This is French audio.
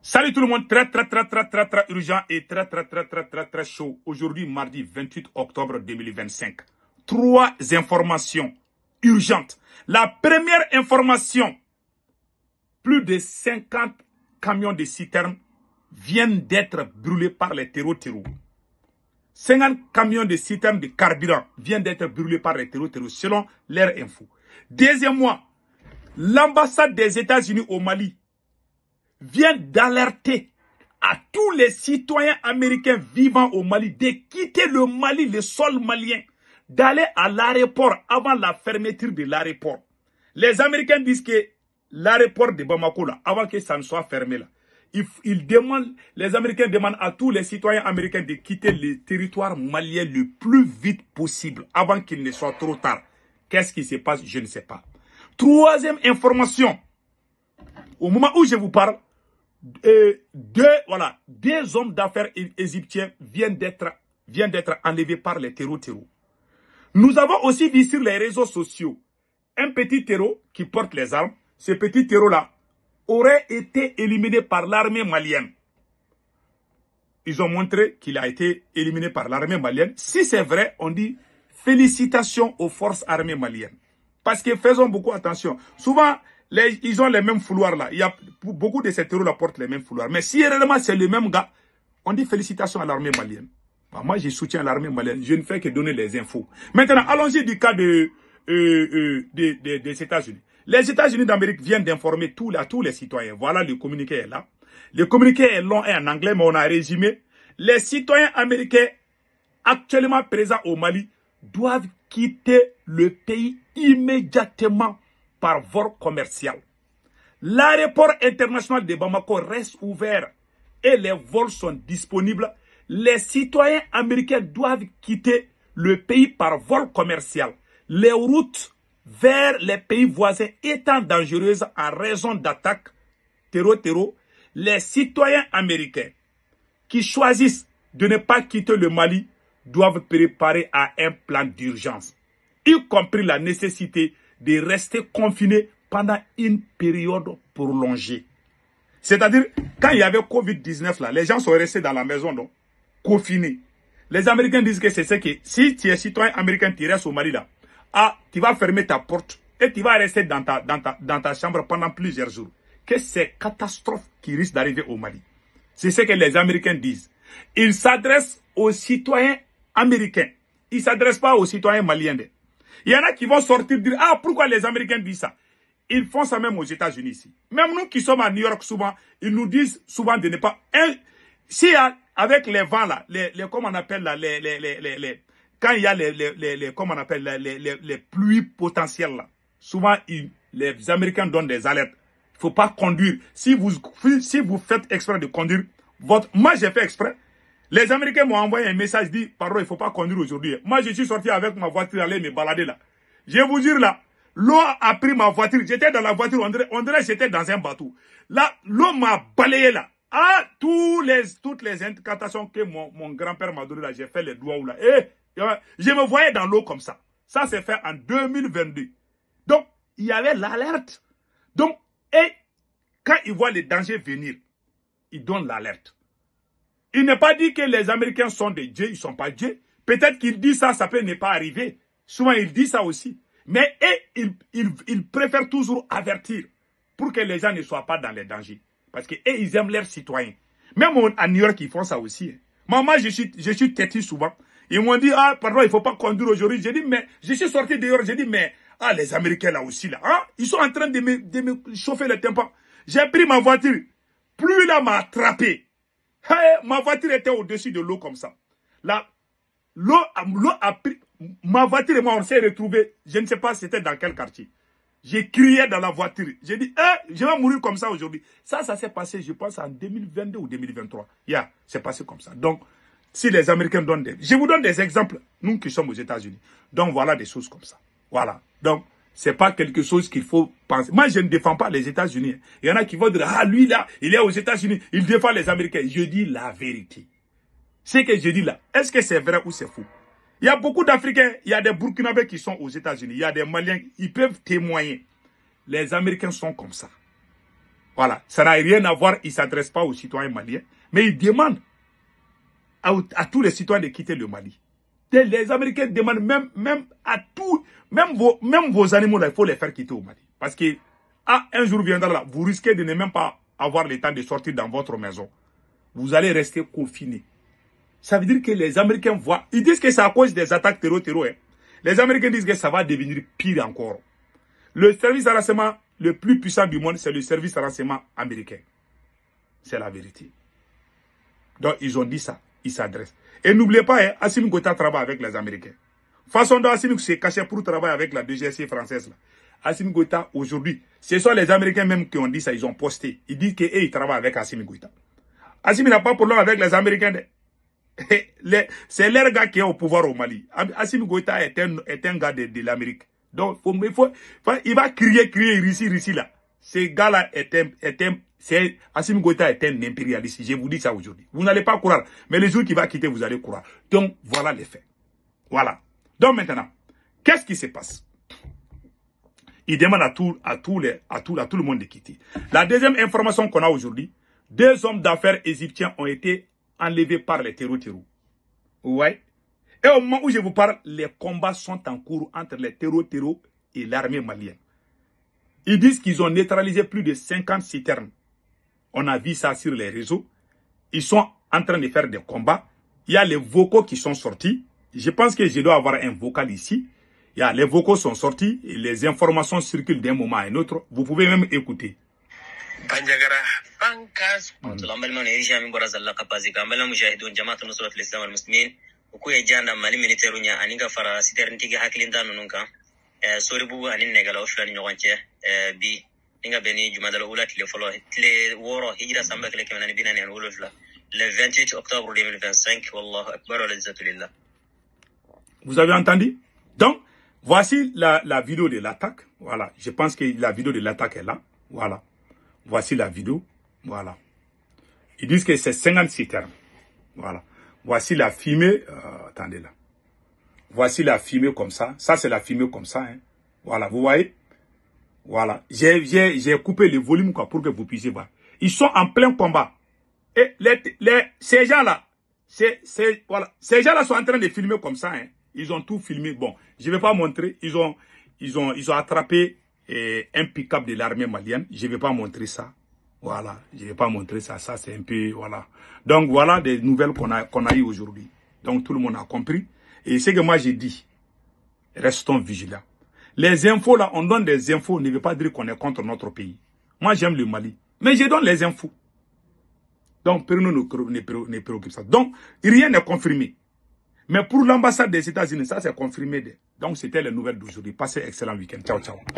Salut tout le monde, très urgent et très chaud. Aujourd'hui, mardi 28 octobre 2025. Trois informations urgentes. La première information, plus de 50 camions de citernes viennent d'être brûlés par les terreaux. 50 camions de citernes de carburant viennent d'être brûlés par les terreaux selon leur info. Deuxièmement, l'ambassade des États-Unis au Mali vient d'alerter à tous les citoyens américains vivant au Mali de quitter le Mali, le sol malien, d'aller à l'aéroport avant la fermeture de l'aéroport. Les Américains disent que l'aéroport de Bamako, là, avant que ça ne soit fermé, là, les Américains demandent à tous les citoyens américains de quitter le territoire malien le plus vite possible, avant qu'il ne soit trop tard. Qu'est-ce qui se passe? Je ne sais pas. Troisième information. Au moment où je vous parle, deux hommes d'affaires égyptiens viennent d'être enlevés par les terreaux. Nous avons aussi vu sur les réseaux sociaux un petit terreau qui porte les armes. Ce petit terreau-là aurait été éliminé par l'armée malienne. Ils ont montré qu'il a été éliminé par l'armée malienne. Si c'est vrai, on dit félicitations aux forces armées maliennes. Parce que faisons beaucoup attention. Souvent, ils ont les mêmes fouloirs là. Il y a beaucoup de ces terreaux là portent les mêmes fouloirs. Mais si réellement c'est le même gars, on dit félicitations à l'armée malienne. Moi, je soutiens l'armée malienne. Je ne fais que donner les infos. Maintenant, allons-y du cas des États-Unis. Les États-Unis d'Amérique viennent d'informer tous les citoyens. Voilà, le communiqué est là. Le communiqué est long et en anglais, mais on a résumé. Les citoyens américains actuellement présents au Mali doivent quitter le pays immédiatement par vol commercial. L'aéroport international de Bamako reste ouvert et les vols sont disponibles. Les citoyens américains doivent quitter le pays par vol commercial. Les routes vers les pays voisins étant dangereuses en raison d'attaques terreau, les citoyens américains qui choisissent de ne pas quitter le Mali doivent préparer à un plan d'urgence, y compris la nécessité de rester confinés pendant une période prolongée. C'est-à-dire, quand il y avait Covid-19, là, les gens sont restés dans la maison, donc, confinés. Les Américains disent que c'est ce que, si tu es citoyen américain, tu restes au Mali, là, tu vas fermer ta porte et tu vas rester dans ta chambre pendant plusieurs jours. Que c'est catastrophe qui risque d'arriver au Mali. C'est ce que les Américains disent. Ils s'adressent aux citoyens américains. Ils ne s'adressent pas aux citoyens maliens. Il y en a qui vont sortir dire, pourquoi les Américains disent ça? Ils font ça même aux États-Unis ici. Même nous qui sommes à New York souvent, ils nous disent souvent de ne pas... Si avec les vents là, comment on appelle là, quand il y a les pluies potentielles là, souvent les Américains donnent des alertes. Il ne faut pas conduire. Si vous faites exprès de conduire, moi j'ai fait exprès. Les Américains m'ont envoyé un message dit, pardon, il ne faut pas conduire aujourd'hui. Moi, je suis sorti avec ma voiture, aller me balader là. Je vais vous dire là, l'eau a pris ma voiture. J'étais dans la voiture, on dirait que j'étais dans un bateau. Là, l'eau m'a balayé là. Toutes les incantations que mon grand-père m'a donné là, j'ai fait les doigts là. Je me voyais dans l'eau comme ça. Ça s'est fait en 2022. Donc, il y avait l'alerte. Donc, quand ils voient les dangers venir, ils donnent l'alerte. Il n'est pas dit que les Américains sont des dieux, ils ne sont pas dieux. Peut-être qu'ils disent ça, ça peut ne pas arriver. Souvent, ils disent ça aussi. Mais ils préfèrent toujours avertir pour que les gens ne soient pas dans les dangers. Parce qu'ils aiment leurs citoyens. Même à New York, ils font ça aussi. Moi, je suis têtu souvent. Ils m'ont dit, pardon, il ne faut pas conduire aujourd'hui. J'ai dit, mais je suis sorti dehors. J'ai dit, mais les Américains là aussi, là, ils sont en train de me chauffer le tympans. J'ai pris ma voiture. Pluie là m'a attrapé. Ma voiture était au-dessus de l'eau comme ça. Là, l'eau a pris. Ma voiture et moi, on s'est retrouvés. Je ne sais pas c'était dans quel quartier. J'ai crié dans la voiture. J'ai dit, je vais mourir comme ça aujourd'hui. Ça s'est passé, je pense, en 2022 ou 2023. C'est passé comme ça. Donc, si les Américains donnent des... Je vous donne des exemples, nous qui sommes aux États-Unis. Donc, voilà des choses comme ça. Voilà. Donc, c'est pas quelque chose qu'il faut penser. Moi, je ne défends pas les États-Unis. Il y en a qui vont dire, lui là, il est aux États-Unis, il défend les Américains. Je dis la vérité. Ce que je dis là, est-ce que c'est vrai ou c'est faux? Il y a beaucoup d'Africains, il y a des Burkinabés qui sont aux États-Unis, il y a des Maliens, ils peuvent témoigner. Les Américains sont comme ça. Voilà, ça n'a rien à voir, il ne s'adresse pas aux citoyens maliens, mais il demande à tous les citoyens de quitter le Mali. Les Américains demandent même à tous, même vos animaux, là, il faut les faire quitter au Mali. Parce que, un jour viendra là, vous risquez de ne même pas avoir le temps de sortir dans votre maison. Vous allez rester confiné. Ça veut dire que les Américains voient, ils disent que c'est à cause des attaques terror. Hein. Les Américains disent que ça va devenir pire encore. Le service de renseignement le plus puissant du monde, c'est le service de renseignement américain. C'est la vérité. Donc, ils ont dit ça. Ils s'adressent. Et n'oubliez pas, hein, Assimi Goïta travaille avec les Américains. Façon dont Assimi s'est caché pour travailler avec la DGSI française. Là. Assimi Goïta, aujourd'hui, ce sont les Américains même qui ont dit ça. Ils ont posté. Ils disent qu'ils travaillent avec Assimi Goïta. Assimi n'a pas de problème avec les Américains. C'est leur gars qui est au pouvoir au Mali. Assimi Goïta est un gars de l'Amérique. Donc, il va crier ici là. Ce gars-là Assimi Goïta est un impérialiste. Je vous dis ça aujourd'hui. Vous n'allez pas croire. Mais le jour qu'il va quitter, vous allez croire. Donc, voilà les faits. Voilà. Donc maintenant, qu'est-ce qui se passe? Il demande à tout le monde de quitter. La deuxième information qu'on a aujourd'hui, 2 hommes d'affaires égyptiens ont été enlevés par les terroristes. Ouais. Et au moment où je vous parle, les combats sont en cours entre les terroristes et l'armée malienne. Ils disent qu'ils ont neutralisé plus de 50 citernes. On a vu ça sur les réseaux. Ils sont en train de faire des combats. Il y a les vocaux qui sont sortis. Je pense que je dois avoir un vocal ici. Les vocaux sont sortis et les informations circulent d'un moment à un autre. Vous pouvez même écouter. Le 28 octobre 2025, Wallahu Akbar wa lillah. Vous avez entendu? Donc, voici la vidéo de l'attaque. Voilà. Je pense que la vidéo de l'attaque est là. Voilà. Voici la vidéo. Voilà. Ils disent que c'est 56 termes. Voilà. Voici la fumée. Attendez là. Voici la fumée comme ça. Ça, c'est la fumée comme ça. Hein. Voilà. Vous voyez? Voilà. J'ai coupé le volume quoi, pour que vous puissiez voir. Ils sont en plein combat. Et ces gens-là, voilà. Ces gens-là sont en train de filmer comme ça. Hein. Ils ont tout filmé. Bon, je ne vais pas montrer. Ils ont attrapé un pick-up de l'armée malienne. Je ne vais pas montrer ça. Voilà. Je ne vais pas montrer ça. Ça, c'est un peu... Voilà. Donc, voilà des nouvelles qu'on a eues aujourd'hui. Donc, tout le monde a compris. Et c'est que moi, j'ai dit, restons vigilants. Les infos, là, on donne des infos. Ne veut pas dire qu'on est contre notre pays. Moi, j'aime le Mali. Mais je donne les infos. Donc, Pérou ne préoccupe ça. Donc, rien n'est confirmé. Mais pour l'ambassade des États-Unis, ça c'est confirmé. Donc, c'était les nouvelles d'aujourd'hui. Passez un excellent week-end. Ciao, ciao.